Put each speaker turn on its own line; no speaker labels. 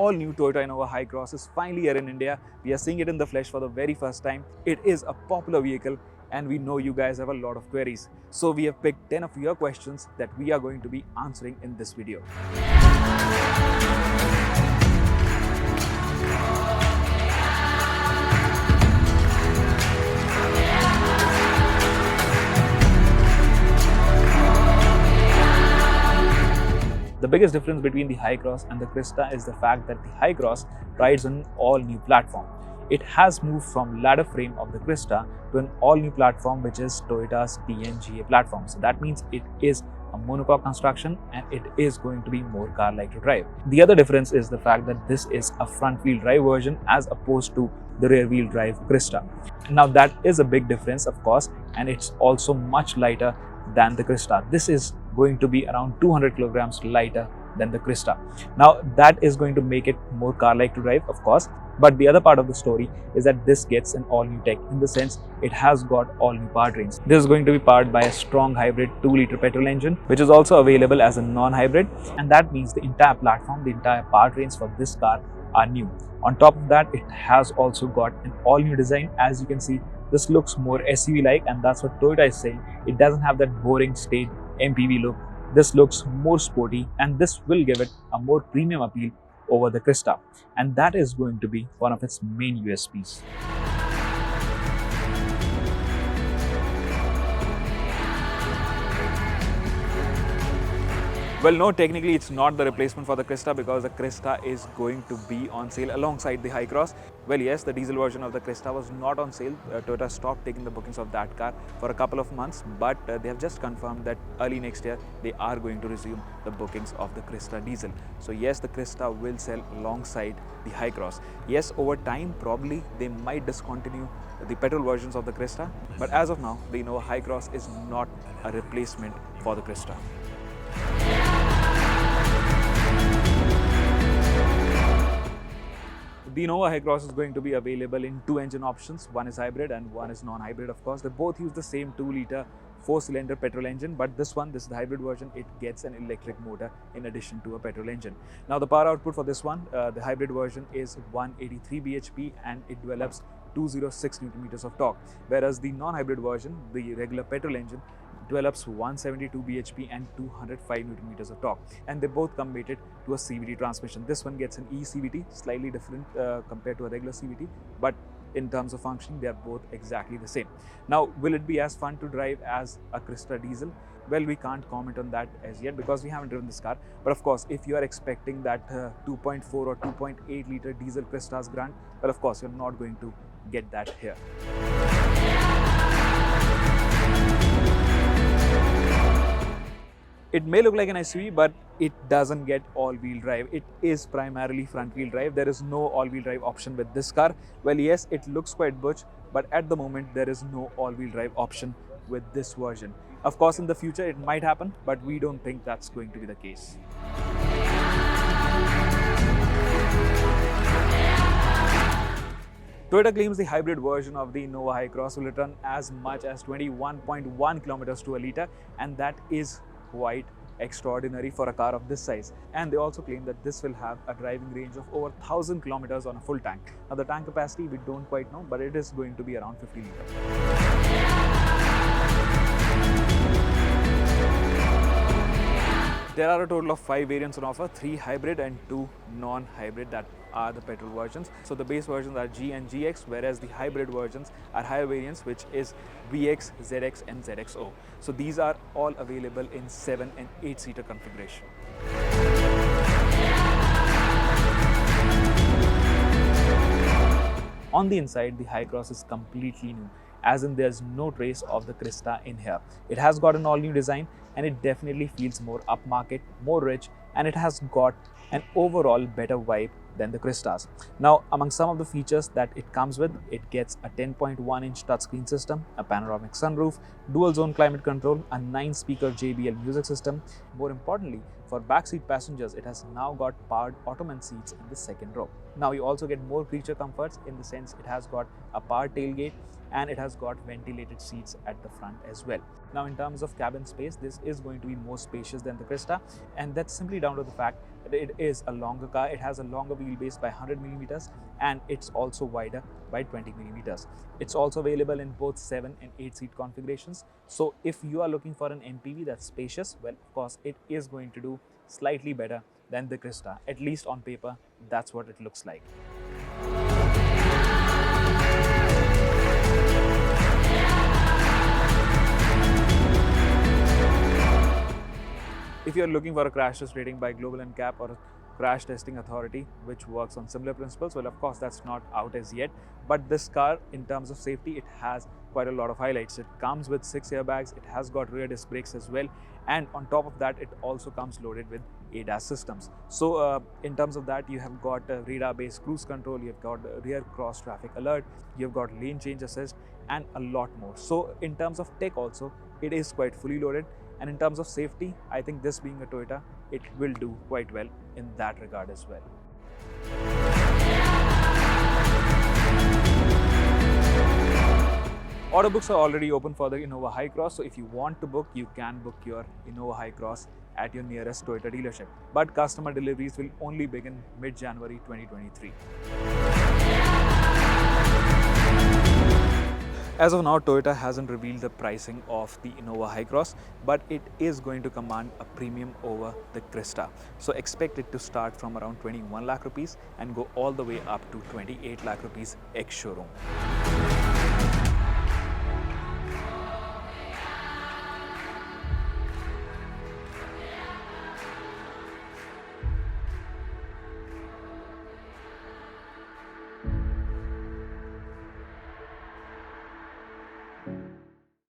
all-new Toyota Innova Hycross is finally here in India. We are seeing it in the flesh for the very first time. It is a popular vehicle and we know you guys have a lot of queries. So we have picked 10 of your questions that we are going to be answering in this video. The biggest difference between the Hycross and the Crysta is the fact that the Hycross rides on an all-new platform. It has moved from ladder frame of the Crysta to an all-new platform which is Toyota's DNGA platform. So that means it is a monocoque construction and it is going to be more car-like to drive. The other difference is the fact that this is a front-wheel drive version as opposed to the rear-wheel drive Crysta. Now that is a big difference of course, and it's also much lighter than the Crysta. This is going to be around 200 kilograms lighter than the Crysta. Now that is going to make it more car-like to drive of course, but the other part of the story is that this gets an all-new tech in the sense it has got all-new powertrains. This is going to be powered by a strong hybrid 2-liter petrol engine which is also available as a non-hybrid, and that means the entire platform, the entire powertrains for this car are new. On top of that, it has also got an all-new design. As you can see, this looks more SUV-like, and that's what Toyota is saying. It doesn't have that boring staid MPV look. This looks more sporty and this will give it a more premium appeal over the Crysta, and that is going to be one of its main USPs. Well, no, technically it's not the replacement for the Crysta because the Crysta is going to be on sale alongside the Hycross. Well, yes, the diesel version of the Crysta was not on sale. Toyota stopped taking the bookings of that car for a couple of months, but they have just confirmed that early next year they are going to resume the bookings of the Crysta diesel. So yes, the Crysta will sell alongside the Hycross. Yes, over time probably they might discontinue the petrol versions of the Crysta, but as of now the Innova Hycross is not a replacement for the Crysta. The Innova Hycross is going to be available in 2 engine options. One is hybrid and one is non-hybrid of course. They both use the same 2-liter 4-cylinder petrol engine, but this is the hybrid version. It gets an electric motor in addition to a petrol engine. Now the power output for this one, the hybrid version is 183 bhp and it develops 206 Newton meters of torque, whereas the non-hybrid version, the regular petrol engine, develops 172 bhp and 205 Newton meters of torque, and they both come mated to a CVT transmission. This one gets an eCVT, slightly different compared to a regular CVT, but in terms of functioning they are both exactly the same. Now will it be as fun to drive as a Crysta diesel? Well, we can't comment on that as yet because we haven't driven this car, but of course if you are expecting that 2.4 or 2.8 liter diesel Crysta's grunt, well of course you're not going to get that here. It may look like an SUV, but it doesn't get all-wheel drive. It is primarily front-wheel drive. There is no all-wheel drive option with this car. Well, yes, it looks quite butch, but at the moment, there is no all-wheel drive option with this version. Of course, in the future, it might happen, but we don't think that's going to be the case. Toyota claims the hybrid version of the Innova Hycross will return as much as 21.1 kilometers to a liter, and that is quite extraordinary for a car of this size. And they also claim that this will have a driving range of over 1000 kilometers on a full tank. Now the tank capacity we don't quite know, but it is going to be around 50 liters. There are a total of 5 variants on offer, 3 hybrid and 2 non-hybrid that are the petrol versions. So the base versions are G and GX, whereas the hybrid versions are higher variants which is VX, ZX and ZXO. So these are all available in 7 and 8-seater configuration. On the inside, the Hycross is completely new, as in there's no trace of the Crysta in here. It has got an all-new design and it definitely feels more upmarket, more rich, and it has got an overall better vibe than the Crystas. Now, among some of the features that it comes with, it gets a 10.1-inch touchscreen system, a panoramic sunroof, dual-zone climate control, a 9-speaker JBL music system. More importantly, For backseat passengers, it has now got powered ottoman seats in the second row. Now you also get more creature comforts in the sense it has got a powered tailgate and it has got ventilated seats at the front as well. Now in terms of cabin space, this is going to be more spacious than the Crysta, and that's simply down to the fact that it is a longer car. It has a longer wheelbase by 100 millimeters and it's also wider by 20 millimeters. It's also available in both 7 and 8 seat configurations. So if you are looking for an MPV that's spacious, well, of course it is going to do slightly better than the Crysta. At least on paper, that's what it looks like. If you're looking for a crash test rating by Global NCAP or a crash testing authority which works on similar principles, well, of course that's not out as yet, but this car, in terms of safety, it has quite a lot of highlights. It comes with 6 airbags, it has got rear disc brakes as well, and on top of that it also comes loaded with ADAS systems. So in terms of that, you have got radar based cruise control, you've got rear cross traffic alert, you've got lane change assist, and a lot more. So in terms of tech also, it is quite fully loaded. And in terms of safety, I think this being a Toyota, it will do quite well in that regard as well. Order books are already open for the Innova Hycross, so if you want to book, you can book your Innova Hycross at your nearest Toyota dealership. But customer deliveries will only begin mid-January 2023. As of now, Toyota hasn't revealed the pricing of the Innova Hycross, but it is going to command a premium over the Crysta. So expect it to start from around 21 lakh rupees and go all the way up to 28 lakh rupees ex-showroom.